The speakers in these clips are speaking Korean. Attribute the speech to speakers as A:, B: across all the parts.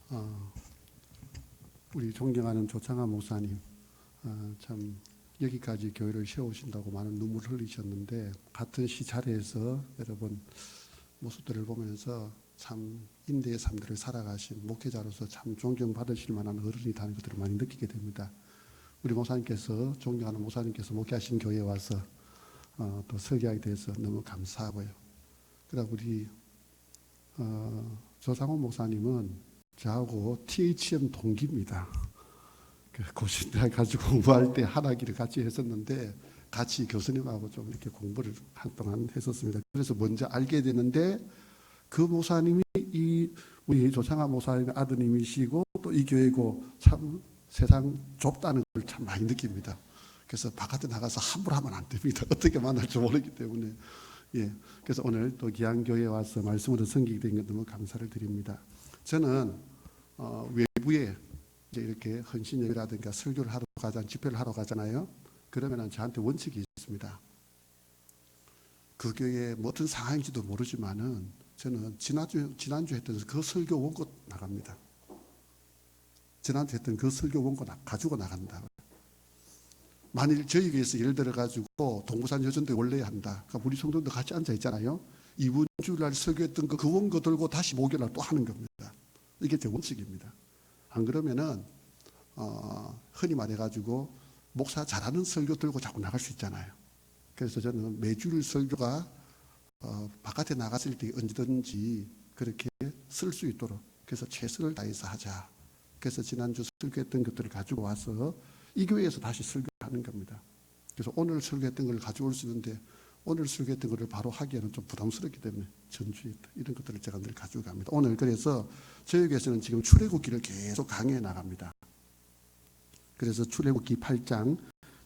A: 어, 우리 존경하는 조창한 목사님, 참 여기까지 교회를 세우신다고 많은 눈물을 흘리셨는데, 같은 시차례에서 여러분 모습들을 보면서 참 인내의 삶들을 살아가신 목회자로서 참 존경받으실 만한 어른이라는 것들을 많이 느끼게 됩니다. 우리 목사님께서, 존경하는 목사님께서 목회하신 교회에 와서 또 설교하게 돼서 너무 감사하고요. 그러나 우리 조상훈 목사님은 저하고 THM 동기입니다. 고신대 가지고 공부할 때 한 학기를 같이 했었는데, 같이 교수님하고 좀 이렇게 공부를 한동안 했었습니다. 그래서 먼저 알게 되는데, 그 목사님이 우리 조창한 목사님의 아드님이시고 또 이 교회고 참 세상 좁다는 걸 참 많이 느낍니다. 그래서 바깥에 나가서 함부로 하면 안 됩니다. 어떻게 만날지 모르기 때문에. 그래서 오늘 또 기양교회에 와서 말씀으로 섬기게 된 것 너무 감사를 드립니다. 저는 외부에 이제 이렇게 헌신예배라든가 설교를 하러 가잖아요. 집회를 하러 가잖아요. 그러면 저한테 원칙이 있습니다. 그 교회에 뭐 어떤 상황인지도 모르지만은 저는 지난주 했던 그 설교 원고 나갑니다. 지난주 했던 그 설교 원고 가지고 나간다. 만일 저희 교회에서 예를 들어 가지고 동부산 여전도 원래 한다. 그러니까 우리 성도들 같이 앉아 있잖아요. 이번 주날 설교했던 그 원고 들고 다시 목요일 날 또 하는 겁니다. 이게 제 원칙입니다. 안 그러면은 흔히 말해가지고 목사 잘하는 설교 들고 자꾸 나갈 수 있잖아요. 그래서 저는 매주 설교가 바깥에 나갔을 때 언제든지 그렇게 쓸 수 있도록 그래서 최선을 다해서 하자. 그래서 지난주 설교했던 것들을 가지고 와서 이 교회에서 다시 설교하는 겁니다. 그래서 오늘 설교했던 걸 가져올 수 있는데 오늘 설교했던 것을 바로 하기에는 좀 부담스럽기 때문에 전주에 이런 것들을 제가 늘 가지고 갑니다. 오늘 그래서 저희 교회에서는 지금 출애굽기를 계속 강의해 나갑니다. 그래서 출애굽기 8장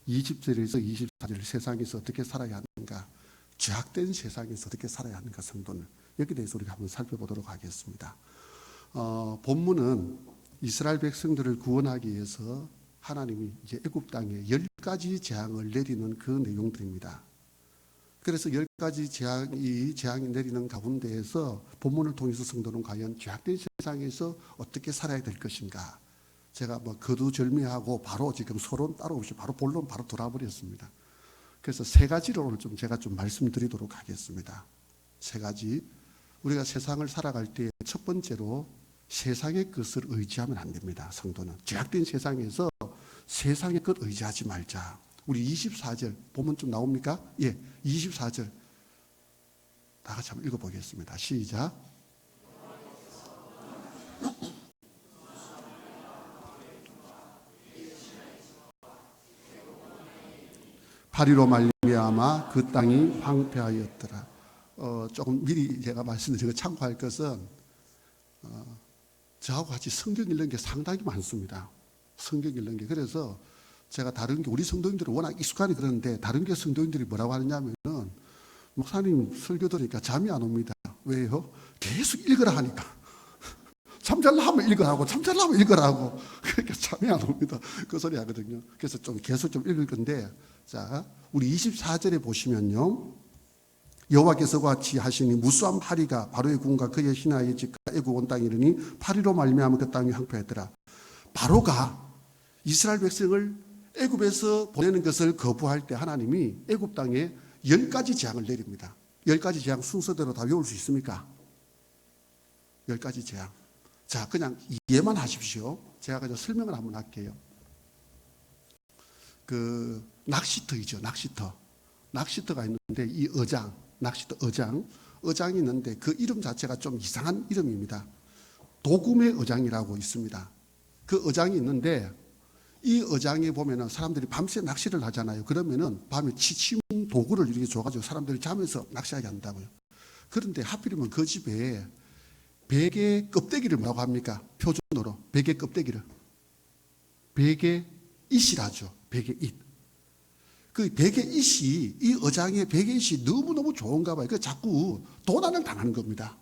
A: 20절에서 24절 세상에서 어떻게 살아야 하는가, 죄악된 세상에서 어떻게 살아야 하는가 성도는 여기에 대해서 우리가 한번 살펴보도록 하겠습니다. 본문은 이스라엘 백성들을 구원하기 위해서 하나님이 이제 애굽 땅에 10가지 재앙을 내리는 그 내용들입니다. 그래서 10가지 재앙이 내리는 가운데에서 본문을 통해서 성도는 과연 죄악된 세상에서 어떻게 살아야 될 것인가. 제가 뭐 거두절미하고 바로 지금 서론 따로 없이 바로 본론 바로 돌아버렸습니다. 그래서 세 가지로 오늘 제가 좀 말씀드리도록 하겠습니다. 세 가지. 우리가 세상을 살아갈 때 첫 번째로 세상의 것을 의지하면 안 됩니다. 성도는 죄악된 세상에서 세상의 것 의지하지 말자. 우리 24절 보면 좀 나옵니까? 24절 다 같이 한번 읽어보겠습니다. 시작. 파리로 말미암아 그 땅이 황폐하였더라. 조금 미리 제가 말씀드리고 참고할 것은 저하고 같이 성경 읽는 게 상당히 많습니다. 성경 읽는 게. 그래서 제가 다른 게 우리 성도님들은 워낙 익숙하니 그러는데 다른 게 성도님들이 뭐라고 하느냐면은 목사님 설교 들으니까 잠이 안 옵니다. 왜요? 계속 읽으라 하니까. 잠잘라면 읽으라고, 잠잘라면 읽으라고. 그러니까 잠이 안 옵니다. 그 소리 하거든요. 그래서 좀 계속 좀 읽을 건데, 자, 우리 24절에 보시면요. 여호와께서 같이 하시니 무수한 파리가 바로의 군과 그의 신하의 집과 애굽 온 땅에 이르니 파리로 말미암아 그 땅이 황폐했더라. 바로가 이스라엘 백성을 애굽에서 보내는 것을 거부할 때 하나님이 애굽 땅에 10가지 재앙을 내립니다. 10가지 재앙 순서대로 다 외울 수 있습니까? 10가지 재앙. 자, 그냥 이해만 하십시오. 제가 그냥 설명을 한번 할게요. 그 낚시터이죠. 낚시터가 있는데 이 낚시터 어장이 있는데 그 이름 자체가 좀 이상한 이름입니다. 도금의 어장이라고 있습니다. 그 어장이 있는데 이 어장에 보면은 사람들이 밤새 낚시를 하잖아요. 그러면은 밤에 치침 도구를 이렇게 줘가지고 사람들이 자면서 낚시하게 한다고요. 그런데 하필이면 그 집에 베개 껍데기를 뭐라고 합니까? 표준어로 베개 껍데기를 베개 it이라죠. 베개 it. 그 베개 it이 이 어장의 베개 it이 너무너무 좋은가 봐요. 그 자꾸 도난을 당하는 겁니다.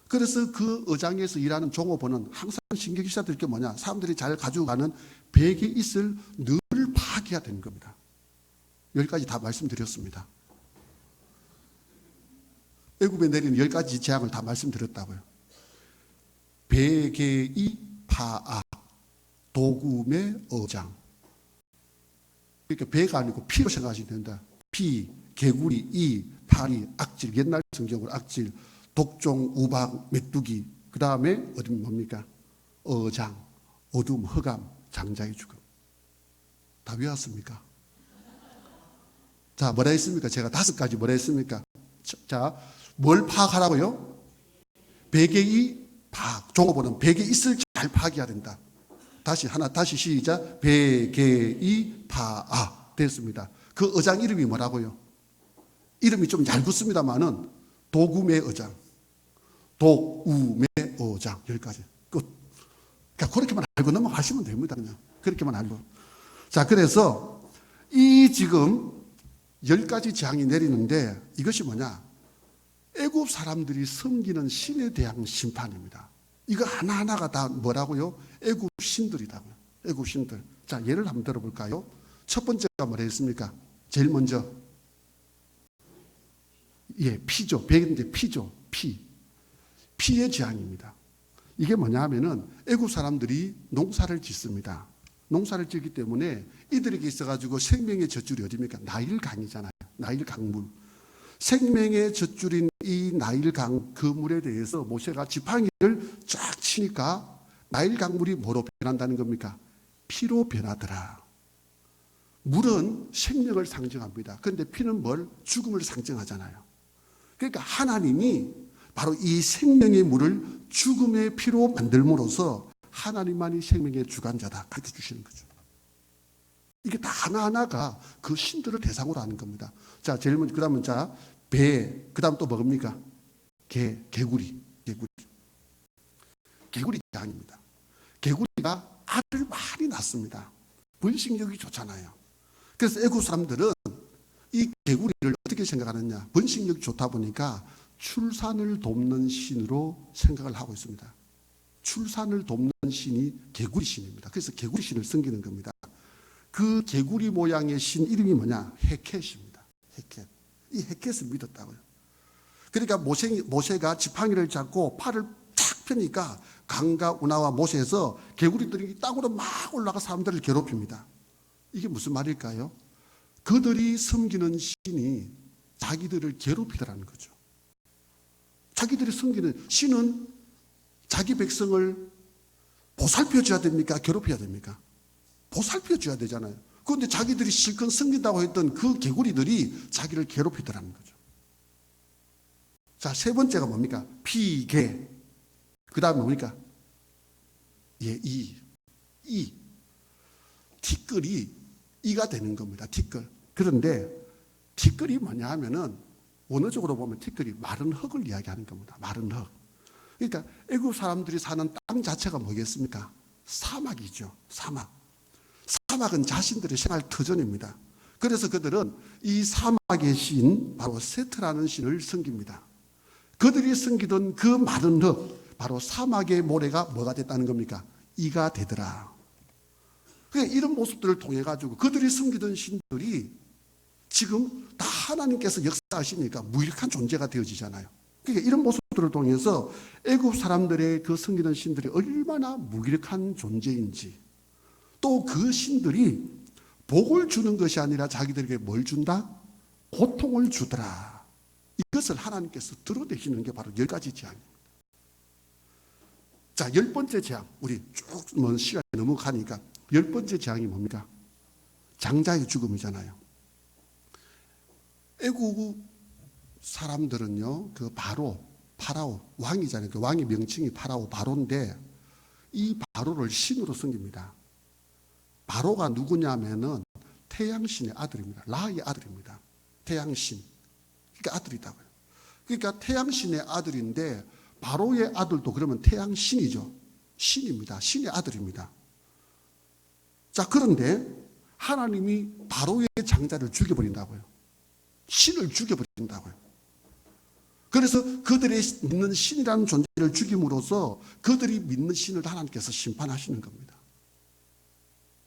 A: 그래서 그 어장에서 일하는 종업원은 항상 신경 써야 될 게 뭐냐? 사람들이 잘 가지고 가는 베개 it을 늘 파악해야 되는 겁니다. 10가지 다 말씀드렸습니다. 애굽에 내리는 10가지 재앙을 다 말씀드렸다고요. 베개이 파악 도금의 어장. 그러니까 배가 아니고 피로 생각하시면 된다. 피, 개구리, 이, 파리, 악질. 옛날 성경으로 악질, 독종, 우박, 메뚜기. 그 다음에 어둠 뭡니까? 어장, 어둠, 흑암, 장자의 죽음. 다 외웠습니까? 자, 뭐라 했습니까? 제가 5가지 뭐라 했습니까? 자, 뭘 파악하라고요? 베개의 파악. 종업원은 베개 있을 잘 파악해야 된다. 다시 시작. 베개의 파악. 됐습니다. 그 어장 이름이 뭐라고요? 이름이 좀 얇습니다만은 도금의 어장, 독움의 어장. 여기까지 끝. 그러니까 그렇게만 알고 넘어가시면 됩니다. 그냥 그렇게만 알고. 자, 그래서 이 지금 10가지 재앙이 내리는데 이것이 뭐냐? 애굽 사람들이 섬기는 신에 대한 심판입니다. 이거 하나하나가 다 뭐라고요? 애굽 신들이라고요. 애굽 신들. 자, 예를 한번 들어볼까요? 첫 번째가 뭐라 했습니까? 제일 먼저 피죠. 백인데 피죠. 피의 재앙입니다. 이게 뭐냐 하면은 애굽 사람들이 농사를 짓습니다. 농사를 짓기 때문에 이들에게 있어가지고 생명의 젖줄이 어디입니까? 나일강이잖아요. 나일강물. 생명의 젖줄인 이 나일강 그 물에 대해서 모세가 지팡이를 쫙 치니까 나일강물이 뭐로 변한다는 겁니까? 피로 변하더라. 물은 생명을 상징합니다. 그런데 피는 뭘? 죽음을 상징하잖아요. 그러니까 하나님이 바로 이 생명의 물을 죽음의 피로 만들므로써 하나님만이 생명의 주관자다. 가르쳐 주시는 거죠. 이게 다 하나하나가 그 신들을 대상으로 하는 겁니다. 자, 제일 먼저, 그 다음은 자, 배, 그 다음 또 뭡니까? 개구리. 개구리 재앙입니다. 개구리가 알을 많이 낳습니다. 번식력이 좋잖아요. 그래서 애굽 사람들은 이 개구리를 어떻게 생각하느냐? 번식력이 좋다 보니까 출산을 돕는 신으로 생각을 하고 있습니다. 출산을 돕는 신이 개구리 신입니다. 그래서 개구리 신을 섬기는 겁니다. 그 개구리 모양의 신 이름이 뭐냐? 헤켓입니다. 헤켓. 이 헤켓을 믿었다고요. 그러니까 모세가 지팡이를 잡고 팔을 탁 펴니까 강과 운하와 모세에서 개구리들이 땅으로 막 올라가 사람들을 괴롭힙니다. 이게 무슨 말일까요? 그들이 섬기는 신이 자기들을 괴롭히더라는 거죠. 자기들이 섬기는 신은 자기 백성을 보살펴줘야 됩니까? 괴롭혀야 됩니까? 보살펴줘야 되잖아요. 그런데 자기들이 실컷 섬긴다고 했던 그 개구리들이 자기를 괴롭히더라는 거죠. 자, 세 번째가 뭡니까? 피개. 그 다음에 뭡니까? 티끌이 이가 되는 겁니다. 티끌. 그런데 티끌이 뭐냐 하면은 원어적으로 보면 티끌이 마른 흙을 이야기하는 겁니다. 마른 흙. 그러니까 애굽 사람들이 사는 땅 자체가 뭐겠습니까? 사막이죠. 사막은 자신들의 생활 터전입니다. 그래서 그들은 이 사막의 신, 바로 세트라는 신을 섬깁니다. 그들이 섬기던 그 마른 흙, 바로 사막의 모래가 뭐가 됐다는 겁니까? 이가 되더라. 그러니까 이런 모습들을 통해 가지고 그들이 섬기던 신들이 지금 다 하나님께서 역사하시니까 무익한 존재가 되어지잖아요. 그러니까 이런 모습들을 통해서 애굽 사람들의 그 섬기던 신들이 얼마나 무기력한 존재인지, 또 그 신들이 복을 주는 것이 아니라 자기들에게 뭘 준다? 고통을 주더라. 이것을 하나님께서 드러내시는 게 바로 10가지 재앙입니다. 자, 10번째 재앙. 우리 쭉 시간이 너무 가니까 10번째 재앙이 뭡니까? 장자의 죽음이잖아요. 애국 사람들은요, 그 파라오 왕이잖아요. 그 왕의 명칭이 바로인데 이 바로를 신으로 섬깁니다. 바로가 누구냐면은 태양신의 아들입니다. 라의 아들입니다. 태양신. 그러니까 아들이다고요. 그러니까 태양신의 아들인데 바로의 아들도 그러면 태양신이죠. 신입니다. 신의 아들입니다. 자, 그런데 하나님이 바로의 장자를 죽여버린다고요. 신을 죽여버린다고요. 그래서 그들의 믿는 신이라는 존재를 죽임으로써 그들이 믿는 신을 하나님께서 심판하시는 겁니다.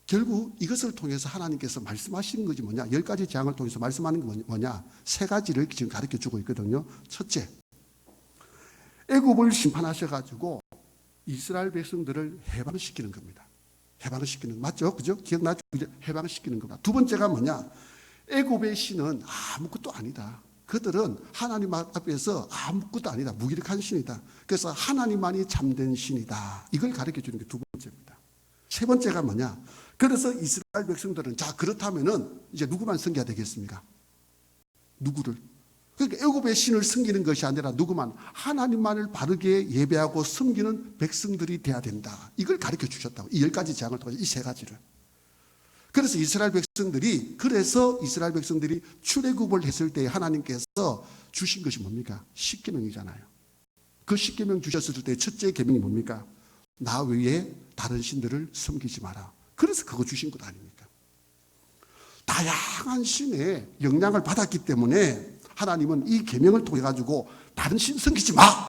A: 결국 이것을 통해서 하나님께서 말씀하시는 것이 뭐냐? 10가지 재앙을 통해서 말씀하는 게 뭐냐? 3가지를 지금 가르쳐 주고 있거든요. 첫째, 애굽을 심판하셔가지고 이스라엘 백성들을 해방시키는 겁니다. 해방시키는, 맞죠? 그죠? 기억나죠? 그죠? 해방시키는 겁니다. 두 번째가 뭐냐? 애굽의 신은 아무것도 아니다. 그들은 하나님 앞에서 아무것도 아니다. 무기력한 신이다. 그래서 하나님만이 참된 신이다. 이걸 가르쳐 주는 게 두 번째입니다. 세 번째가 뭐냐? 그래서 이스라엘 백성들은, 자, 그렇다면은 이제 누구만 섬겨야 되겠습니까? 누구를? 그러니까 애굽의 신을 섬기는 것이 아니라 누구만? 하나님만을 바르게 예배하고 섬기는 백성들이 돼야 된다. 이걸 가르쳐 주셨다고. 이 10가지 재앙을 통해서 이 세 가지를. 그래서 이스라엘 백성들이 출애굽을 했을 때 하나님께서 주신 것이 뭡니까? 십계명이잖아요. 그 십계명 주셨을 때 첫째 계명이 뭡니까? 나 외에 다른 신들을 섬기지 마라. 그래서 그거 주신 것 아닙니까? 다양한 신의 영향을 받았기 때문에 하나님은 이 계명을 통해 가지고 다른 신 섬기지 마.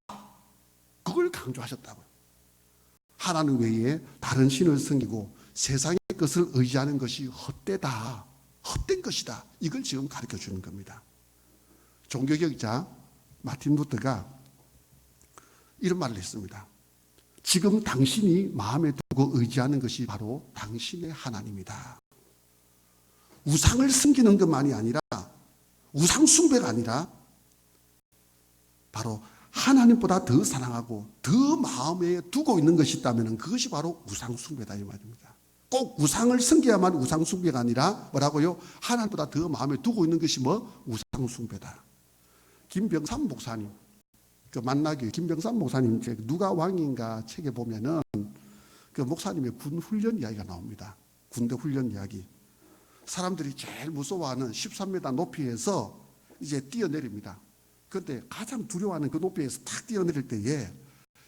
A: 그걸 강조하셨다고요. 하나님 외에 다른 신을 섬기고 세상의 것을 의지하는 것이 헛되다. 헛된 것이다. 이걸 지금 가르쳐 주는 겁니다. 종교개혁자 마틴 루터가 이런 말을 했습니다. 지금 당신이 마음에 두고 의지하는 것이 바로 당신의 하나님이다. 우상을 섬기는 것만이 아니라, 우상 숭배가 아니라 바로 하나님보다 더 사랑하고 더 마음에 두고 있는 것이 있다면 그것이 바로 우상 숭배다 이 말입니다. 꼭 우상을 섬겨야만 우상 숭배가 아니라 뭐라고요? 하나님보다 더 마음에 두고 있는 것이 뭐? 우상 숭배다. 김병삼 목사님, 그 만나기 김병삼 목사님 누가 왕인가 책에 보면은 그 목사님의 군 훈련 이야기가 나옵니다. 군대 훈련 이야기. 사람들이 제일 무서워하는 13m 높이에서 이제 뛰어내립니다. 그런데 가장 두려워하는 그 높이에서 탁 뛰어내릴 때에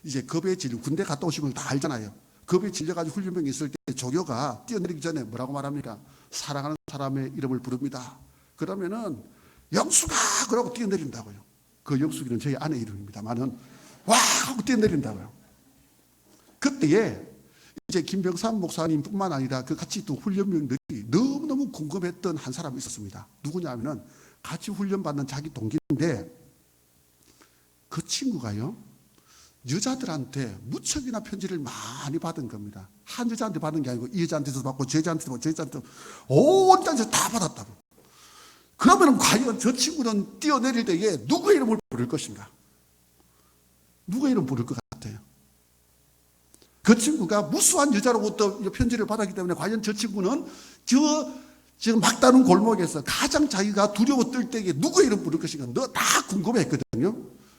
A: 이제 겁에 질려, 군대 갔다 오신 분 다 알잖아요. 겁에 질려가지고 훈련병이 있을 때 조교가 뛰어내리기 전에 뭐라고 말합니까? 사랑하는 사람의 이름을 부릅니다. 그러면은 영수가 그러고 뛰어내린다고요. 그 영수기는 저희 아내 이름입니다만은 와 하고 뛰어내린다고요. 그때에 이제 김병삼 목사님뿐만 아니라 그 같이 또 훈련병들이 너무너무 궁금했던 한 사람이 있었습니다. 누구냐면은 같이 훈련받는 자기 동기인데 그 친구가요, 여자들한테 무척이나 편지를 많이 받은 겁니다. 한 여자한테 받은 게 아니고 이 여자한테도 받고 저 여자한테도 받고 저 여자한테도 온 여자한테 다 받았다고. 그러면 과연 저 친구는 뛰어내릴 때에 누구의 이름을 부를 것인가? 누구의 이름 부를 것 같아요? 그 친구가 무수한 여자로부터 편지를 받았기 때문에 과연 저 친구는 지금 막다른 골목에서 가장 자기가 두려워 떨 때에 누구의 이름 부를 것인가? 너 다 궁금했거든요.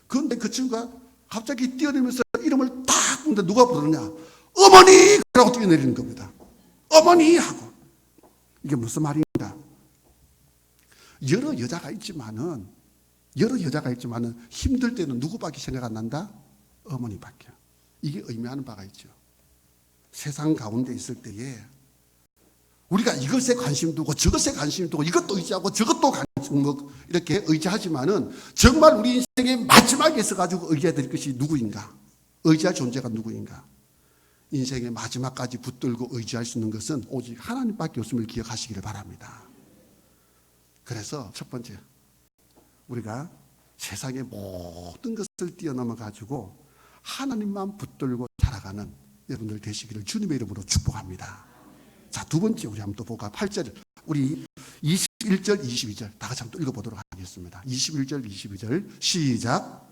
A: 그런데 그 친구가 갑자기 뛰어내리면서 이름을 딱 부르는데 누가 부르느냐? 어머니! 라고 뛰어내리는 겁니다. 어머니! 하고. 이게 무슨 말인가? 여러 여자가 있지만은 힘들 때는 누구밖에 생각 안 난다? 어머니밖에. 이게 의미하는 바가 있죠. 세상 가운데 있을 때에 우리가 이것에 관심 두고 저것에 관심 두고 이것도 의지하고 저것도 이렇게 의지하지만은 정말 우리 인생의 마지막에 서가지고 의지해야 될 것이 누구인가? 의지할 존재가 누구인가? 인생의 마지막까지 붙들고 의지할 수 있는 것은 오직 하나님밖에 없음을 기억하시기를 바랍니다. 그래서 첫 번째, 우리가 세상의 모든 것을 뛰어넘어 가지고 하나님만 붙들고 살아가는 여러분들 되시기를 주님의 이름으로 축복합니다. 자, 두 번째 우리 한번 또 볼까? 8절, 우리 21절, 22절 다 같이 한번 또 읽어보도록 하겠습니다. 21절, 22절 시작.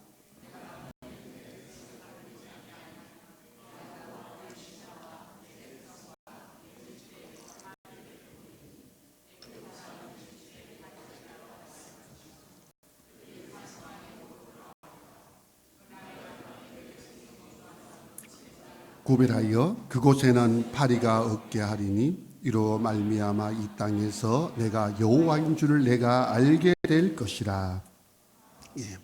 A: 구별하여 그곳에는 파리가 없게 하리니 이로 말미암아 이 땅에서 내가 여호와인 줄을 내가 알게 될 것이라. 예.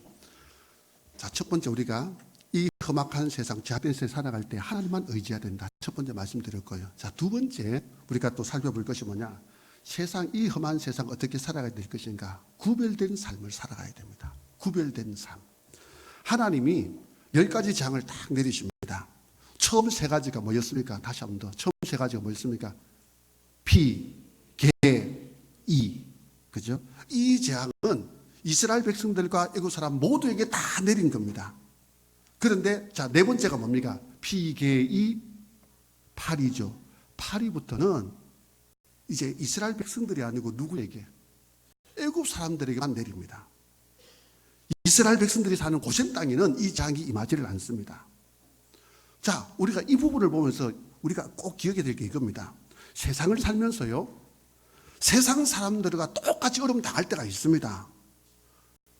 A: 자, 첫 번째 우리가 이 험악한 세상, 제한된 세상 살아갈 때 하나님만 의지해야 된다. 첫 번째 말씀드릴 거예요. 자, 두 번째 우리가 또 살펴볼 것이 뭐냐? 세상, 이 험한 세상 어떻게 살아가야 될 것인가? 구별된 삶을 살아가야 됩니다. 구별된 삶. 하나님이 10가지 재앙을 딱 내리십니다. 처음 3가지가 뭐였습니까? 다시 한번 더. 처음 3가지가 뭐였습니까? 피, 개, 이. 그죠? 이 재앙은 이스라엘 백성들과 애굽 사람 모두에게 다 내린 겁니다. 그런데 자, 4번째가 뭡니까? 피계이 8이죠. 8위부터는 이제 이스라엘 백성들이 아니고 누구에게? 애굽 사람들에게만 내립니다. 이스라엘 백성들이 사는 고센 땅에는 이 장이 임하지를 않습니다. 자, 우리가 이 부분을 보면서 우리가 꼭 기억해야 될 게 이겁니다. 세상을 살면서요, 세상 사람들과 똑같이 어려움 당할 때가 있습니다.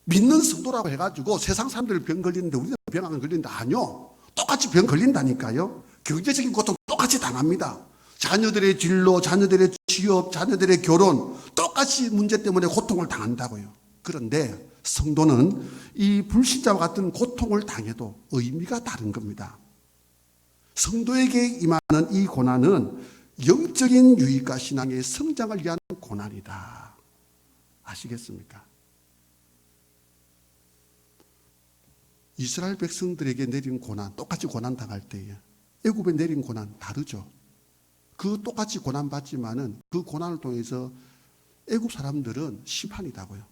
A: 믿는 성도라고 해가지고 세상 사람들 병 걸리는데 우리는 병 안 걸린다? 아니요. 똑같이 병 걸린다니까요. 경제적인 고통 똑같이 당합니다. 자녀들의 진로, 자녀들의 취업, 자녀들의 결혼 똑같이 문제 때문에 고통을 당한다고요. 그런데 성도는 이 불신자와 같은 고통을 당해도 의미가 다른 겁니다. 성도에게 임하는 이 고난은 영적인 유익과 신앙의 성장을 위한 고난이다. 아시겠습니까? 이스라엘 백성들에게 내린 고난, 똑같이 고난 당할 때에 애굽에 내린 고난 다르죠. 그 똑같이 고난 받지만은 그 고난을 통해서 애굽 사람들은 심판이다고요.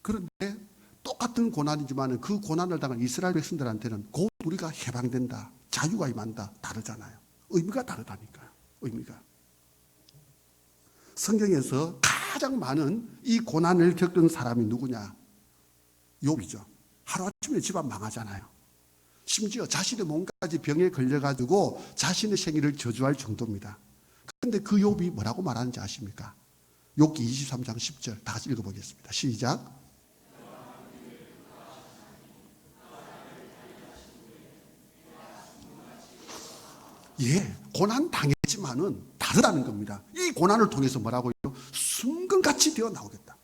A: 그런데 똑같은 고난이지만은 그 고난을 당한 이스라엘 백성들한테는 곧 우리가 해방된다, 자유가 임한다, 다르잖아요. 의미가 다르다니까요. 의미가. 성경에서 가장 많은 이 고난을 겪은 사람이 누구냐? 욥이죠. 하루아침에 집안 망하잖아요. 심지어 자신의 몸까지 병에 걸려가지고 자신의 생일을 저주할 정도입니다. 그런데 그 욥이 뭐라고 말하는지 아십니까? 욥기 23장 10절 다 같이 읽어보겠습니다. 시작. 예, 고난 당했지만은 다르다는 겁니다. 이 고난을 통해서 뭐라고요? 순금같이 되어 나오겠다.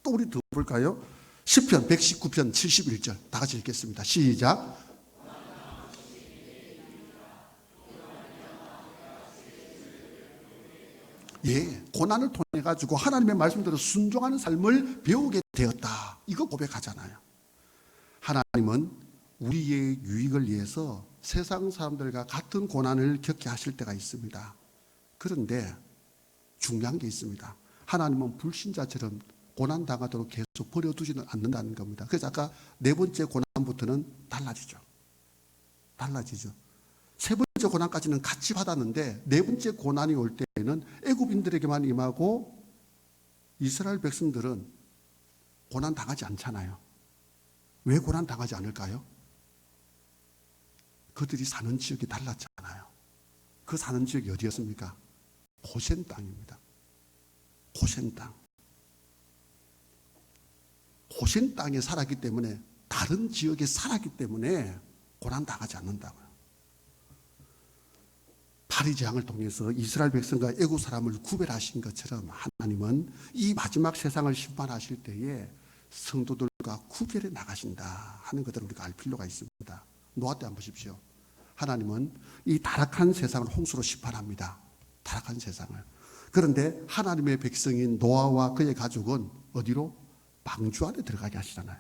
A: 또 우리 더 볼까요? 시편 119편 71절 다 같이 읽겠습니다. 시작. 예, 고난을 통해 가지고 하나님의 말씀대로 순종하는 삶을 배우게 되었다. 이거 고백하잖아요. 하나님은 우리의 유익을 위해서 세상 사람들과 같은 고난을 겪게 하실 때가 있습니다. 그런데 중요한 게 있습니다. 하나님은 불신자처럼 고난 당하도록 계속 버려두지는 않는다는 겁니다. 그래서 아까 네 번째 고난부터는 달라지죠. 세 번째 고난까지는 같이 받았는데 네 번째 고난이 올 때에는 애굽인들에게만 임하고 이스라엘 백성들은 고난 당하지 않잖아요. 왜 고난 당하지 않을까요? 그들이 사는 지역이 달랐잖아요. 그 사는 지역이 어디였습니까? 고센 땅입니다. 고센 땅. 고센 땅에 살았기 때문에, 다른 지역에 살았기 때문에 고난 당하지 않는다고요. 파리 재앙을 통해서 이스라엘 백성과 애굽 사람을 구별하신 것처럼 하나님은 이 마지막 세상을 심판하실 때에 성도들과 구별해 나가신다 하는 것들을 우리가 알 필요가 있습니다. 노아 때 한번 보십시오. 하나님은 이 타락한 세상을 홍수로 심판합니다. 타락한 세상을. 그런데 하나님의 백성인 노아와 그의 가족은 어디로? 방주 안에 들어가게 하시잖아요.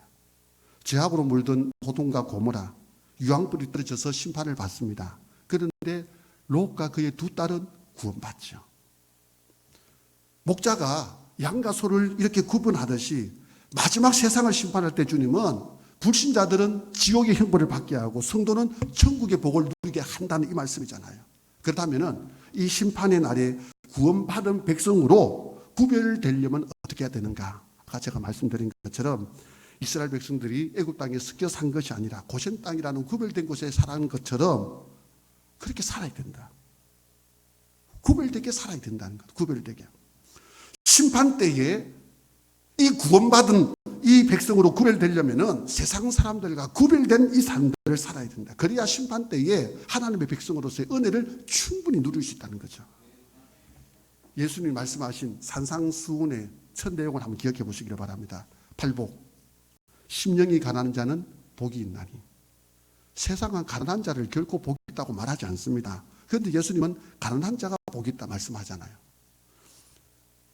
A: 죄악으로 물든 소돔과 고모라, 유황불이 떨어져서 심판을 받습니다. 그런데 롯과 그의 두 딸은 구원받죠. 목자가 양과 소를 이렇게 구분하듯이 마지막 세상을 심판할 때 주님은 불신자들은 지옥의 형벌을 받게 하고 성도는 천국의 복을 누리게 한다는 이 말씀이잖아요. 그렇다면 이 심판의 날에 구원받은 백성으로 구별되려면 어떻게 해야 되는가? 아까 제가 말씀드린 것처럼 이스라엘 백성들이 애굽 땅에 섞여 산 것이 아니라 고센 땅이라는 구별된 곳에 살아간 것처럼 그렇게 살아야 된다. 구별되게 살아야 된다는 것. 구별되게. 심판 때에 이 구원받은 이 백성으로 구별되려면은 세상 사람들과 구별된 이 삶들을 살아야 된다. 그래야 심판 때에 하나님의 백성으로서의 은혜를 충분히 누릴 수 있다는 거죠. 예수님이 말씀하신 산상수훈의 첫 내용을 한번 기억해 보시기를 바랍니다. 팔복. 심령이 가난한 자는 복이 있나니. 세상은 가난한 자를 결코 복이 있다고 말하지 않습니다. 그런데 예수님은 가난한 자가 복이 있다 말씀하잖아요.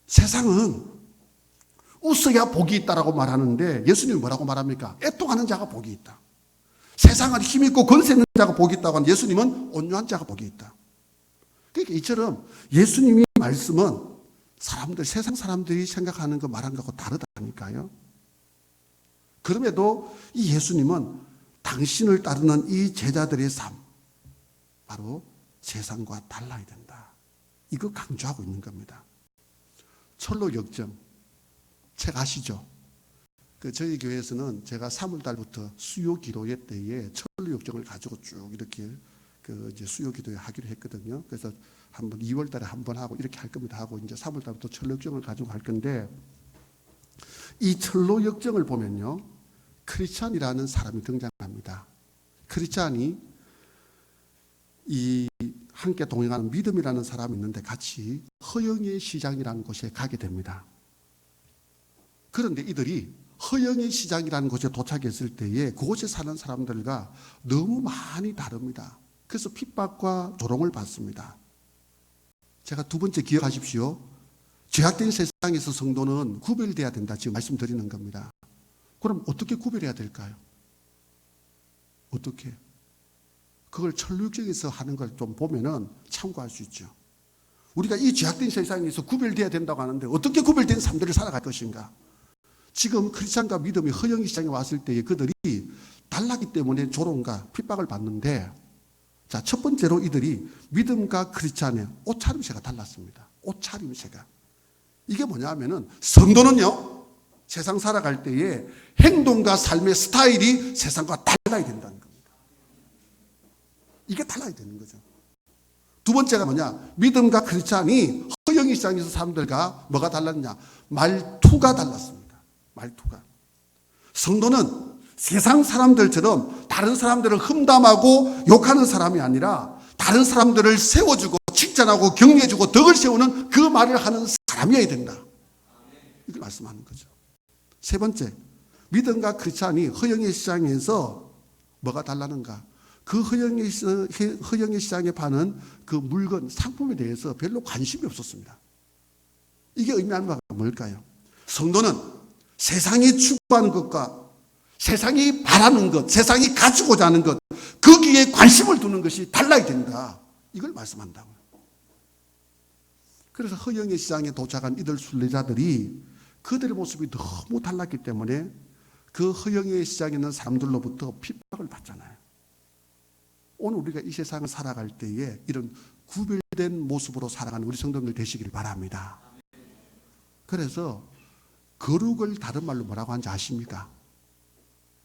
A: 세상은 웃어야 복이 있다라고 말하는데 예수님은 뭐라고 말합니까? 애통하는 자가 복이 있다. 세상은 힘있고 권세 있는 자가 복이 있다고 하는 예수님은 온유한 자가 복이 있다. 그러니까 이처럼 예수님의 말씀은 세상 사람들이 생각하는 거 말하는 것하고 다르다니까요. 그럼에도 이 예수님은 당신을 따르는 이 제자들의 삶, 바로 세상과 달라야 된다. 이거 강조하고 있는 겁니다. 철로 역정, 책 아시죠? 저희 교회에서는 제가 3월달부터 수요 기도회 때에 철로 역정을 가지고 쭉 이렇게 이제 수요 기도회 하기로 했거든요. 그래서 한번 2월달에 한번 하고 이렇게 할 겁니다. 하고 이제 3월달부터 철로 역정을 가지고 할 건데, 이 철로 역정을 보면요, 크리스찬이라는 사람이 등장합니다. 크리스찬이 이 함께 동행하는 믿음이라는 사람이 있는데 같이 허영의 시장이라는 곳에 가게 됩니다. 그런데 이들이 허영의 시장이라는 곳에 도착했을 때에 그곳에 사는 사람들과 너무 많이 다릅니다. 그래서 핍박과 조롱을 받습니다. 제가 두 번째 기억하십시오. 죄악된 세상에서 성도는 구별돼야 된다, 지금 말씀드리는 겁니다. 그럼 어떻게 구별해야 될까요? 어떻게? 그걸 철로역정에서 하는 걸 좀 보면은 참고할 수 있죠. 우리가 이 죄악된 세상에서 구별돼야 된다고 하는데 어떻게 구별된 삶들을 살아갈 것인가? 지금 크리스찬과 믿음이 허영의 시장에 왔을 때에 그들이 달랐기 때문에 조롱과 핍박을 받는데, 자, 첫 번째로 이들이 믿음과 크리스찬의 옷차림새가 달랐습니다. 옷차림새가. 이게 뭐냐 하면은, 성도는요, 세상 살아갈 때에 행동과 삶의 스타일이 세상과 달라야 된다는 겁니다. 이게 달라야 되는 거죠. 두 번째가 뭐냐? 믿음과 크리스찬이 허영의 시장에서 사람들과 뭐가 달랐냐? 말투가 달랐습니다. 말투가. 성도는 세상 사람들처럼 다른 사람들을 흠담하고 욕하는 사람이 아니라 다른 사람들을 세워주고 칭찬하고 격려해주고 덕을 세우는 그 말을 하는 사람이어야 된다. 이걸 말씀하는 거죠. 세 번째, 믿음과 크리스찬이 허영의 시장에서 뭐가 달라는가? 그 허영의 시장에 파는 그 물건, 상품에 대해서 별로 관심이 없었습니다. 이게 의미하는 바가 뭘까요? 성도는 세상이 추구하는 것과 세상이 바라는 것, 세상이 가지고자 하는 것, 거기에 관심을 두는 것이 달라야 된다. 이걸 말씀한다고요. 그래서 허영의 시장에 도착한 이들 순례자들이 그들의 모습이 너무 달랐기 때문에 그 허영의 시장에 있는 사람들로부터 핍박을 받잖아요. 오늘 우리가 이 세상을 살아갈 때에 이런 구별된 모습으로 살아가는 우리 성도들 되시길 바랍니다. 그래서 거룩을 다른 말로 뭐라고 하는지 아십니까?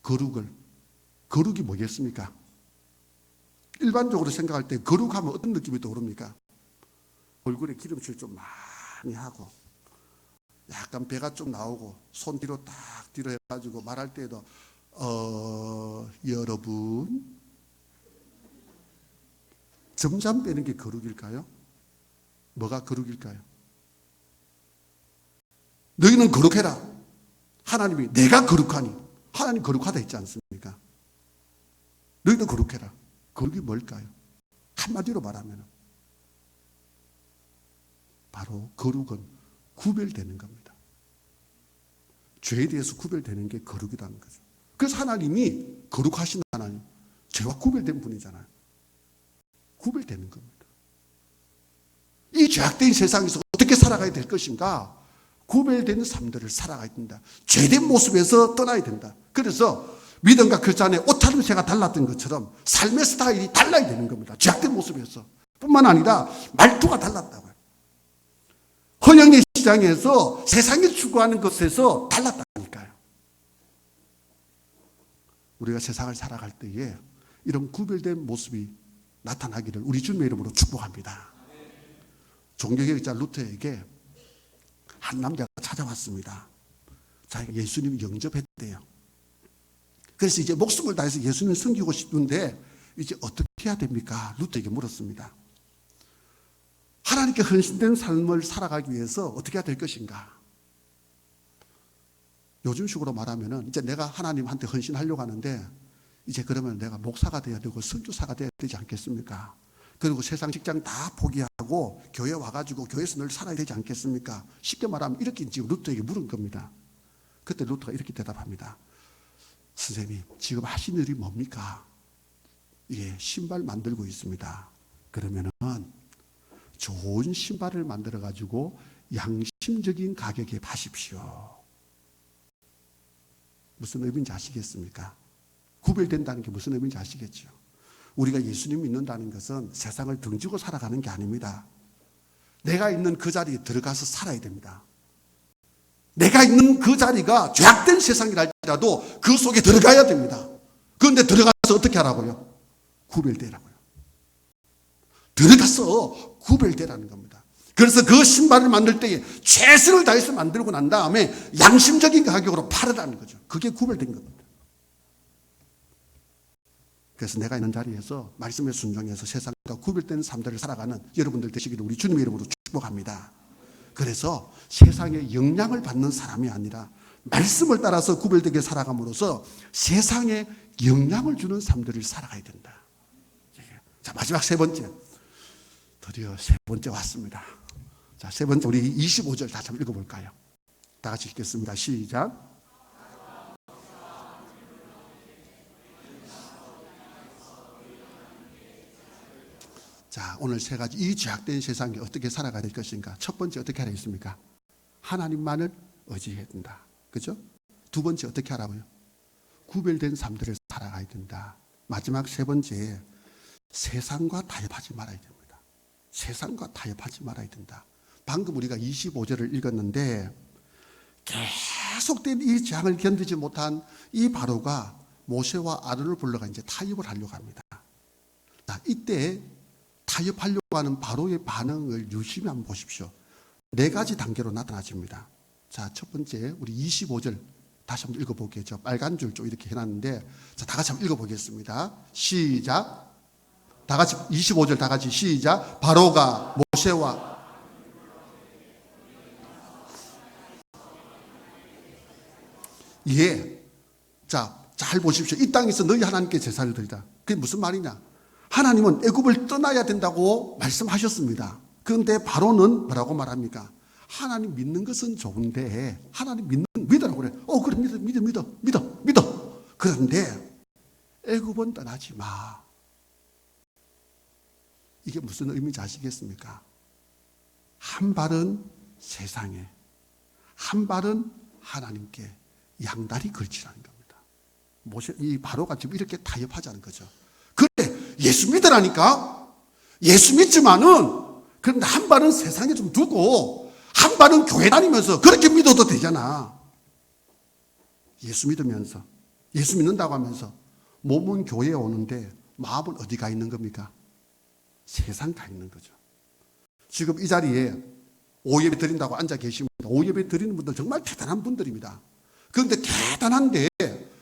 A: 거룩이 뭐겠습니까? 일반적으로 생각할 때 거룩하면 어떤 느낌이 떠오릅니까? 얼굴에 기름칠 좀 많이 하고 약간 배가 좀 나오고 손 뒤로 딱 뒤로 해가지고 말할 때에도 여러분, 점잠 빼는 게 거룩일까요? 뭐가 거룩일까요? 너희는 거룩해라. 하나님이 내가 거룩하니. 하나님 거룩하다 했지 않습니까? 너희도 거룩해라. 거룩이 뭘까요? 한마디로 말하면 바로 거룩은 구별되는 겁니다. 죄에 대해서 구별되는 게 거룩이라는 거죠. 그래서 하나님이 거룩하신 하나님, 죄와 구별된 분이잖아요. 구별되는 겁니다. 이 죄악된 세상에서 어떻게 살아가야 될 것인가? 구별된 삶들을 살아가야 된다. 죄된 모습에서 떠나야 된다. 그래서 믿음과 크리스찬의 옷차림새가 달랐던 것처럼 삶의 스타일이 달라야 되는 겁니다. 죄악된 모습에서 뿐만 아니라 말투가 달랐다고요. 허영의 시장에서 세상이 추구하는 것에서 달랐다니까요. 우리가 세상을 살아갈 때에 이런 구별된 모습이 나타나기를 우리 주님의 이름으로 축복합니다. 종교개혁자 루터에게 한 남자가 찾아왔습니다. 자기가 예수님을 영접했대요. 그래서 이제 목숨을 다해서 예수님을 섬기고 싶은데 이제 어떻게 해야 됩니까? 루터에게 물었습니다. 하나님께 헌신된 삶을 살아가기 위해서 어떻게 해야 될 것인가? 요즘식으로 말하면은 이제 내가 하나님한테 헌신하려고 하는데 이제 그러면 내가 목사가 돼야 되고 선교사가 돼야 되지 않겠습니까? 그리고 세상 직장 다 포기하고 교회 와가지고 교회에서 늘 살아야 되지 않겠습니까? 쉽게 말하면 이렇게 지금 루터에게 물은 겁니다. 그때 루터가 이렇게 대답합니다. 선생님, 지금 하신 일이 뭡니까? 예, 신발 만들고 있습니다. 그러면은 좋은 신발을 만들어가지고 양심적인 가격에 파십시오. 무슨 의미인지 아시겠습니까? 구별된다는 게 무슨 의미인지 아시겠죠? 우리가 예수님 믿는다는 것은 세상을 등지고 살아가는 게 아닙니다. 내가 있는 그 자리에 들어가서 살아야 됩니다. 내가 있는 그 자리가 죄악된 세상이랄지라도 그 속에 들어가야 됩니다. 그런데 들어가서 어떻게 하라고요? 구별되라고요. 들어가서 구별되라는 겁니다. 그래서 그 신발을 만들 때에 최선을 다해서 만들고 난 다음에 양심적인 가격으로 팔으라는 거죠. 그게 구별된 겁니다. 그래서 내가 있는 자리에서 말씀에 순종해서 세상과 구별된 삶들을 살아가는 여러분들 되시기를 우리 주님의 이름으로 축복합니다. 그래서 세상에 영향을 받는 사람이 아니라 말씀을 따라서 구별되게 살아감으로써 세상에 영향을 주는 삶들을 살아가야 된다. 자, 마지막 세 번째. 드디어 세 번째 왔습니다. 자, 세 번째 우리 25절 다시 한번 읽어볼까요? 다 같이 읽겠습니다. 시작. 자, 오늘 세 가지 이 죄악된 세상에 어떻게 살아가야 될 것인가? 첫 번째 어떻게 하라 했습니까? 하나님만을 의지해야 된다. 그죠? 두 번째 어떻게 하라고요? 구별된 삶들을 살아가야 된다. 마지막 세 번째, 세상과 타협하지 말아야 됩니다. 세상과 타협하지 말아야 된다. 방금 우리가 25절을 읽었는데 계속된 이 재앙을 견디지 못한 이 바로가 모세와 아론을 불러가 이제 타협을 하려고 합니다. 자, 이때 타협하려고 하는 바로의 반응을 유심히 한번 보십시오. 네 가지 단계로 나타나집니다. 자, 첫 번째 우리 25절 다시 한번 읽어볼게요. 저 빨간 줄 좀 이렇게 해놨는데 자, 다 같이 한번 읽어보겠습니다. 시작. 다 같이 25절 다 같이 시작. 바로가 모세와 예. 자, 잘 보십시오. 이 땅에서 너희 하나님께 제사를 드리다. 그게 무슨 말이냐? 하나님은 애굽을 떠나야 된다고 말씀하셨습니다. 그런데 바로는 뭐라고 말합니까? 하나님 믿는 것은 좋은데 하나님 믿으라고 그래. 그래 믿어. 그런데 애굽은 떠나지 마. 이게 무슨 의미인지 아시겠습니까? 한 발은 세상에, 한 발은 하나님께 양다리 걸치라는 겁니다. 이 바로가 지금 이렇게 타협하자는 거죠. 그런데 예수 믿으라니까. 예수 믿지만은 그런데 한 발은 세상에 좀 두고 한 발은 교회 다니면서 그렇게 믿어도 되잖아. 예수 믿으면서 예수 믿는다고 하면서 몸은 교회에 오는데 마음은 어디 가 있는 겁니까? 세상 가 있는 거죠. 지금 이 자리에 오예배 드린다고 앉아 계십니다. 오예배 드리는 분들 정말 대단한 분들입니다. 그런데 대단한데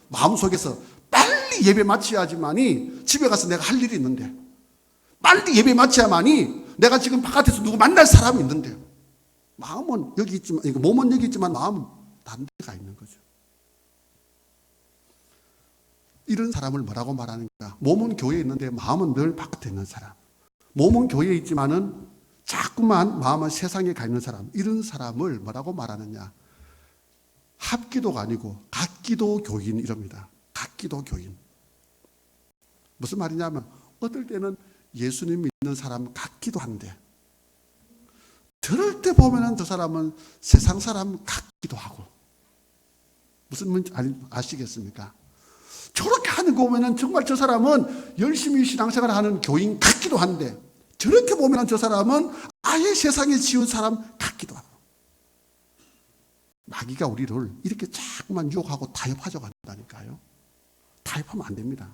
A: 마음속에서 빨리 예배 마쳐야지만이 집에 가서 내가 할 일이 있는데 빨리 예배 마쳐야만이 내가 지금 바깥에서 누구 만날 사람이 있는데 마음은 여기 있지만 몸은 여기 있지만 마음은 다른 데 가 있는 거죠. 이런 사람을 뭐라고 말하는가? 몸은 교회에 있는데 마음은 늘 바깥에 있는 사람. 몸은 교회에 있지만은 자꾸만 마음은 세상에 가 있는 사람. 이런 사람을 뭐라고 말하느냐? 합기도가 아니고 각기도 교인 이럽니다. 각기도 교인. 무슨 말이냐면 어떨 때는 예수님 믿는 사람 같기도 한데 들을 때 보면은 저 사람은 세상 사람 같기도 하고 무슨 말인지 아시겠습니까? 저렇게 하는 거 보면은 정말 저 사람은 열심히 신앙생활 하는 교인 같기도 한데 저렇게 보면은 저 사람은 아예 세상에 지은 사람 같기도 하고 마귀가 우리를 이렇게 자꾸만 유혹하고 타협하자고 한다니까요. 타협하면 안 됩니다.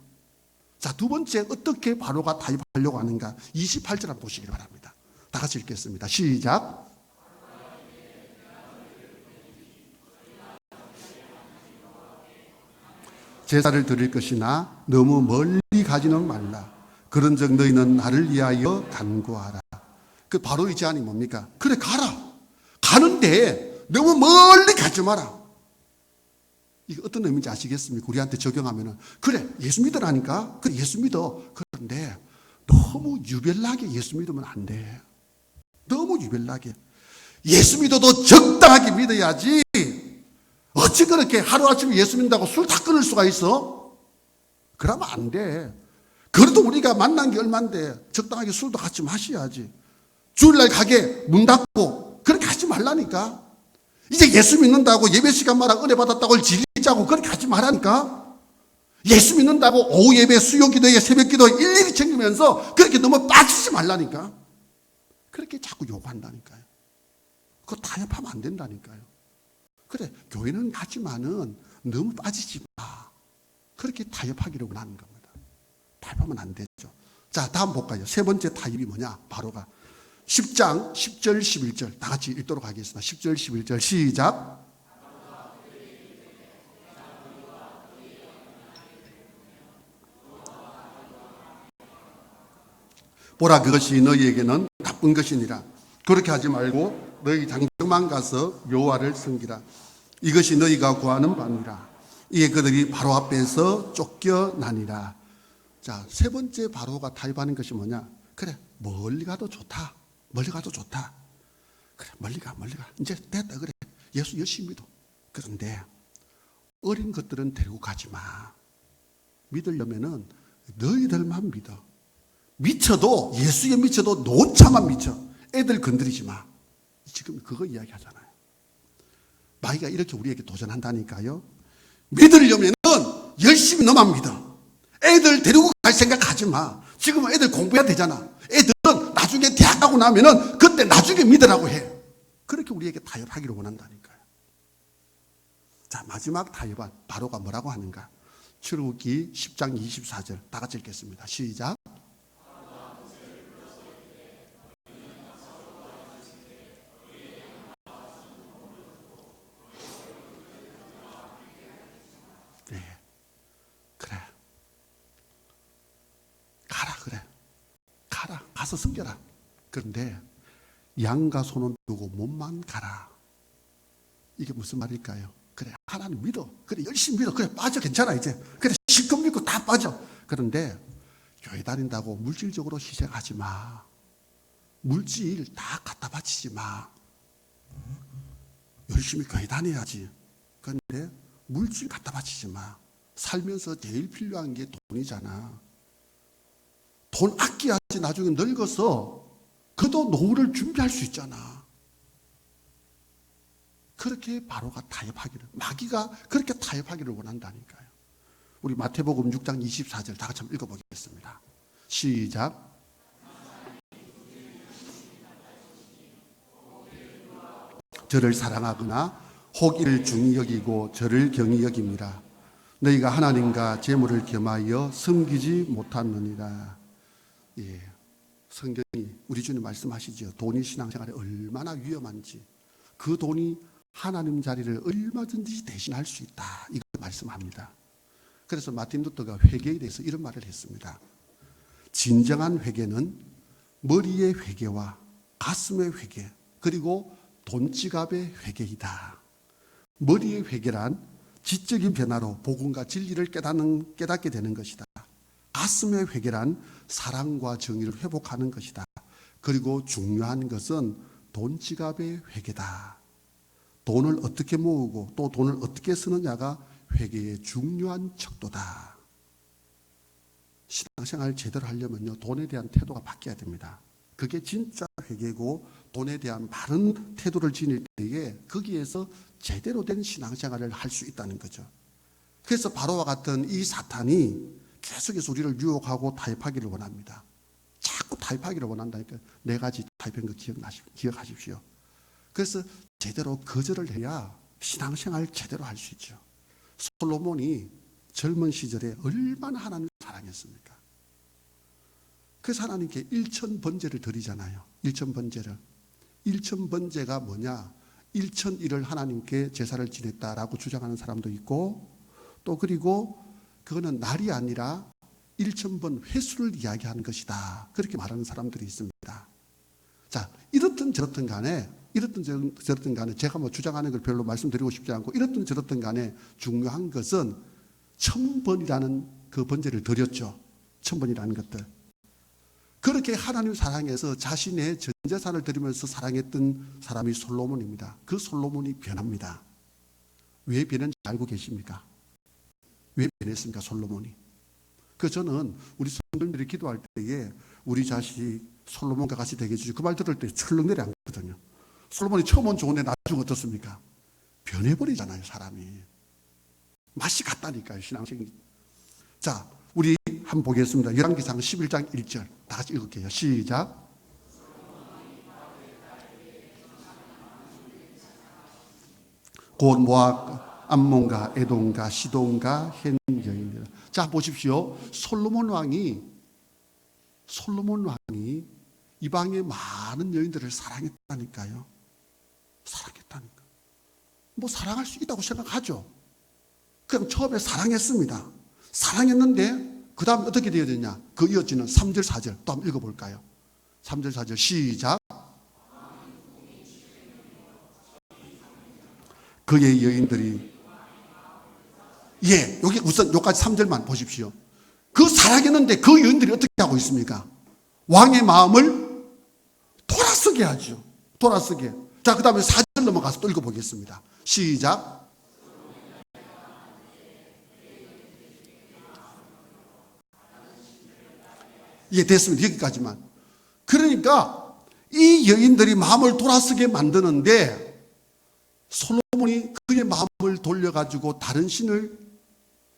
A: 자, 두 번째 어떻게 바로가 타협하려고 하는가? 28절 한번 보시기 바랍니다. 다 같이 읽겠습니다. 시작. 제사를 드릴 것이나 너무 멀리 가지는 말라. 그런즉 너희는 나를 위하여 간구하라. 그 바로의 제안이 뭡니까? 그래 가라. 가는데 너무 멀리 가지 마라. 이게 어떤 의미인지 아시겠습니까? 우리한테 적용하면은 그래 예수 믿으라니까. 그래 예수 믿어. 그런데 너무 유별나게 예수 믿으면 안 돼. 너무 유별나게. 예수 믿어도 적당하게 믿어야지. 어찌 그렇게 하루아침에 예수 믿는다고 술 다 끊을 수가 있어? 그러면 안 돼. 그래도 우리가 만난 게 얼만데 적당하게 술도 같이 마셔야지. 주일날 가게 문 닫고 그렇게 하지 말라니까. 이제 예수 믿는다고 예배 시간마다 은혜 받았다고 질리자고 그렇게 하지 말라니까. 예수 믿는다고 오후 예배, 수요 기도에 새벽 기도 일일이 챙기면서 그렇게 너무 빠지지 말라니까. 그렇게 자꾸 요구한다니까요. 그거 타협하면 안 된다니까요. 그래, 교회는 가지만은 너무 빠지지 마. 그렇게 타협하기를 원하는 겁니다. 타협하면 안 되죠. 자, 다음 볼까요? 세 번째 타협이 뭐냐? 바로가 10장 10절 11절 다 같이 읽도록 하겠습니다. 10절 11절 시작. 보라, 그것이 너희에게는 나쁜 것이니라. 그렇게 하지 말고 너희 장정만 가서 여호와를 섬기라. 이것이 너희가 구하는 바니라. 이에 그들이 바로 앞에서 쫓겨나니라. 자, 세 번째 바로가 타협하는 것이 뭐냐? 그래, 멀리 가도 좋다. 멀리 가도 좋다. 그래, 멀리 가. 이제 됐다. 그래, 예수 열심히 믿어. 그런데 어린 것들은 데리고 가지 마. 믿으려면은 너희들만 믿어. 미쳐도, 예수에 미쳐도 노차만 미쳐. 애들 건드리지 마. 지금 그거 이야기하잖아요. 마귀가 이렇게 우리에게 도전한다니까요. 믿으려면은 열심히 너만 믿어. 애들 데리고 갈 생각 하지 마. 지금은 애들 공부해야 되잖아. 애들은 나중에 대학 가고 나면은 그때 나중에 믿으라고 해. 그렇게 우리에게 타협하기를 원한다니까요. 자, 마지막 타협은 바로가 뭐라고 하는가? 출애굽기 10장 24절 다 같이 읽겠습니다. 시작. 네, 그래. 가라, 그래. 가라. 가서 숨겨라. 그런데 양과 소는 두고 몸만 가라. 이게 무슨 말일까요? 그래, 하나님 믿어. 그래, 열심히 믿어. 그래, 빠져. 괜찮아, 이제. 그래, 실컷 믿고 다 빠져. 그런데 교회 다닌다고 물질적으로 희생하지 마. 물질 다 갖다 바치지 마. 열심히 교회 다녀야지. 그런데 물질 갖다 바치지 마. 살면서 제일 필요한 게 돈이잖아. 돈 아껴야지 나중에 늙어서 그도 노후를 준비할 수 있잖아. 그렇게 바로가 타협하기를, 마귀가 그렇게 타협하기를 원한다니까요. 우리 마태복음 6장 24절 다 같이 한번 읽어보겠습니다. 시작. 저를 사랑하거나 혹 이를 중히 여기고 저를 경히 여김이라. 너희가 하나님과 재물을 겸하여 섬기지 못하느니라. 예, 성경이 우리 주님 말씀하시죠. 돈이 신앙생활에 얼마나 위험한지, 그 돈이 하나님 자리를 얼마든지 대신할 수 있다, 이걸 말씀합니다. 그래서 마틴 루터가 회개에 대해서 이런 말을 했습니다. 진정한 회개는 머리의 회개와 가슴의 회개, 그리고 돈지갑의 회개이다. 머리의 회개란 지적인 변화로 복음과 진리를 깨닫게 되는 것이다. 가슴의 회개란 사랑과 정의를 회복하는 것이다. 그리고 중요한 것은 돈지갑의 회개다. 돈을 어떻게 모으고 또 돈을 어떻게 쓰느냐가 회개의 중요한 척도다. 신앙생활 제대로 하려면요, 돈에 대한 태도가 바뀌어야 됩니다. 그게 진짜 회개고, 돈에 대한 바른 태도를 지닐 때에 거기에서 제대로 된 신앙생활을 할 수 있다는 거죠. 그래서 바로와 같은 이 사탄이 계속해서 우리를 유혹하고 타협하기를 원합니다. 자꾸 타협하기를 원한다니까. 네 가지 타협한 거 기억하십시오. 그래서 제대로 거절을 해야 신앙생활 제대로 할 수 있죠. 솔로몬이 젊은 시절에 얼마나 하나님을 사랑했습니까? 그래서 하나님께 일천번제를 드리잖아요. 일천번제를. 일천번제가 뭐냐? 일천일을 하나님께 제사를 지냈다라고 주장하는 사람도 있고, 또 그리고 그거는 날이 아니라 1000번 횟수를 이야기하는 것이다, 그렇게 말하는 사람들이 있습니다. 자, 이렇든 저렇든 간에 제가 뭐 주장하는 걸 별로 말씀드리고 싶지 않고, 이렇든 저렇든 간에 중요한 것은 1000번이라는 그 번제를 드렸죠. 1000번이라는 것들. 그렇게 하나님 사랑해서 자신의 전 재산을 드리면서 사랑했던 사람이 솔로몬입니다. 그 솔로몬이 변합니다. 왜 변했는지 알고 계십니까? 왜 변했습니까, 솔로몬이? 저는 우리 성도님들이 기도할 때에 우리 자식 솔로몬과 같이 되게 해주시고, 그 말 들을 때 철렁 내려앉거든요. 솔로몬이 처음은 좋은데 나중에 어떻습니까? 변해버리잖아요, 사람이. 맛이 같다니까요, 신앙생이. 자, 우리 한번 보겠습니다. 열왕기상 11장 1절 다 같이 읽을게요. 시작. 곧 모압, 암몬과 에돔과 시돈과 헨 여인들. 자, 보십시오. 솔로몬 왕이 이방의 많은 여인들을 사랑했다니까요. 사랑했다니까. 뭐 사랑할 수 있다고 생각하죠. 그럼 처음에 사랑했습니다. 사랑했는데 그 다음 어떻게 되어야 되냐? 그 이어지는 3절 4절 또 한번 읽어볼까요? 3절 4절 시작. 그의 여인들이, 여기 우선 여기까지 3절만 보십시오. 그 사랑했는데 그 여인들이 어떻게 하고 있습니까? 왕의 마음을 돌아서게 하죠. 돌아서게. 자, 그 다음에 4절 넘어가서 또 읽어보겠습니다. 시작. 됐습니다. 여기까지만. 그러니까 이 여인들이 마음을 돌아서게 만드는데 솔로몬이 그의 마음을 돌려가지고 다른 신을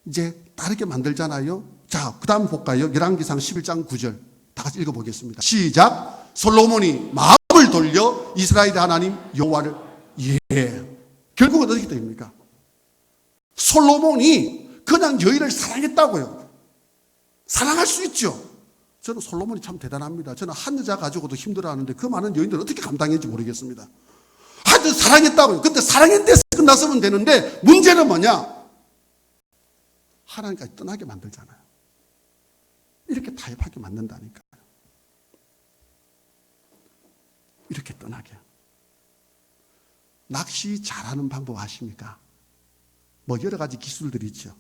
A: 이제 따르게 만들잖아요. 자, 그 다음 볼까요? 열왕기상 11장 9절 다 같이 읽어보겠습니다. 시작. 솔로몬이 마음을 돌려 이스라엘의 하나님 여호와를 결국은 어떻게 됩니까? 솔로몬이 그냥 여인을 사랑했다고요. 사랑할 수 있죠. 저는 솔로몬이 참 대단합니다. 저는 한 여자 가지고도 힘들어하는데 그 많은 여인들을 어떻게 감당했는지 모르겠습니다. 하여튼 사랑했다고요. 근데 사랑했는데 끝났으면 되는데 문제는 뭐냐? 하나님까지 떠나게 만들잖아요. 이렇게 타협하게 만든다니까요. 이렇게 떠나게. 낚시 잘하는 방법 아십니까? 뭐 여러 가지 기술들이 있죠.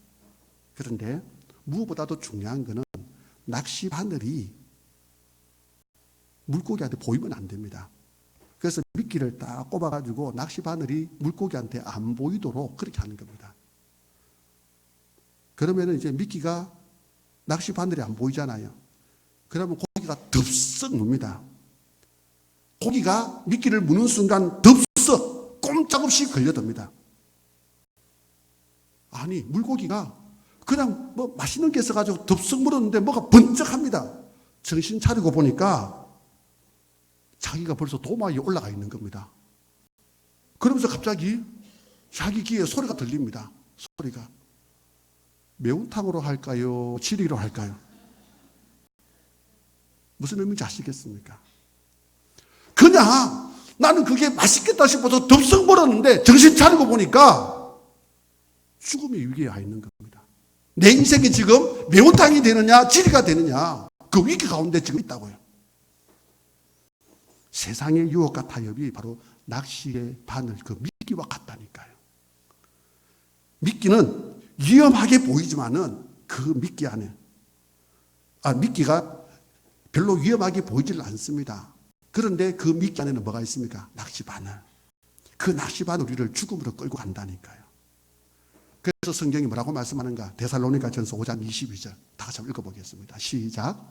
A: 그런데 무엇보다도 중요한 거는 낚시 바늘이 물고기한테 보이면 안 됩니다. 그래서 미끼를 딱 꼽아가지고 낚시 바늘이 물고기한테 안 보이도록 그렇게 하는 겁니다. 그러면 이제 미끼가 낚시 바늘이 안 보이잖아요. 그러면 고기가 덥석 뭅니다. 고기가 미끼를 무는 순간 덥석 꼼짝없이 걸려듭니다. 아니, 물고기가 그냥 뭐 맛있는 게 있어가지고 덥석 물었는데 뭐가 번쩍합니다. 정신 차리고 보니까 자기가 벌써 도마에 올라가 있는 겁니다. 그러면서 갑자기 자기 귀에 소리가 들립니다. 소리가. 매운탕으로 할까요? 지리로 할까요? 무슨 의미인지 아시겠습니까? 그냥 나는 그게 맛있겠다 싶어서 덥석 물었는데 정신 차리고 보니까 죽음의 위기에 와 있는 겁니다. 내 인생이 지금 매운탕이 되느냐 지리가 되느냐 그 위기 가운데 지금 있다고요. 세상의 유혹과 타협이 바로 낚시의 바늘 그 미끼와 같다니까요. 미끼는 위험하게 보이지만은 그 미끼 안에 미끼가 별로 위험하게 보이질 않습니다. 그런데 그 미끼 안에는 뭐가 있습니까? 낚시 바늘. 그 낚시 바늘 우리를 죽음으로 끌고 간다니까요. 그래서 성경이 뭐라고 말씀하는가? 데살로니가전서 5장 22절 다 같이 한번 읽어보겠습니다. 시작.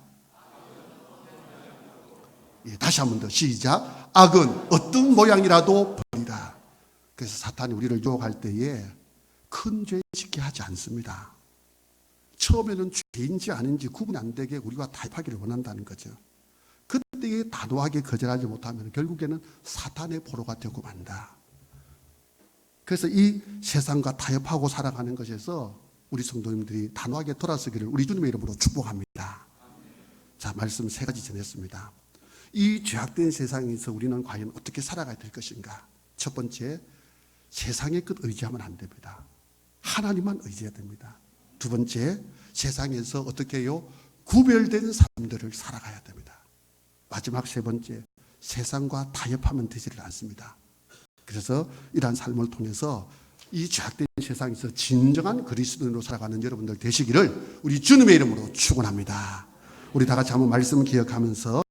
A: 다시 한번 더 시작. 악은 어떤 모양이라도 벌이라. 그래서 사탄이 우리를 유혹할 때에 큰 죄 짓게 하지 않습니다. 처음에는 죄인지 아닌지 구분 안 되게 우리와 타협하기를 원한다는 거죠. 그때에 단호하게 거절하지 못하면 결국에는 사탄의 포로가 되고 만다. 그래서 이 세상과 타협하고 살아가는 것에서 우리 성도님들이 단호하게 돌아서기를 우리 주님의 이름으로 축복합니다. 자, 말씀 세 가지 전했습니다. 이 죄악된 세상에서 우리는 과연 어떻게 살아가야 될 것인가? 첫 번째, 세상의 끝 의지하면 안 됩니다. 하나님만 의지해야 됩니다. 두 번째, 세상에서 어떻게 해요? 구별된 사람들을 살아가야 됩니다. 마지막 세 번째, 세상과 타협하면 되지를 않습니다. 그래서 이러한 삶을 통해서 이 죄악된 세상에서 진정한 그리스도인으로 살아가는 여러분들 되시기를 우리 주님의 이름으로 축원합니다. 우리 다 같이 한번 말씀 기억하면서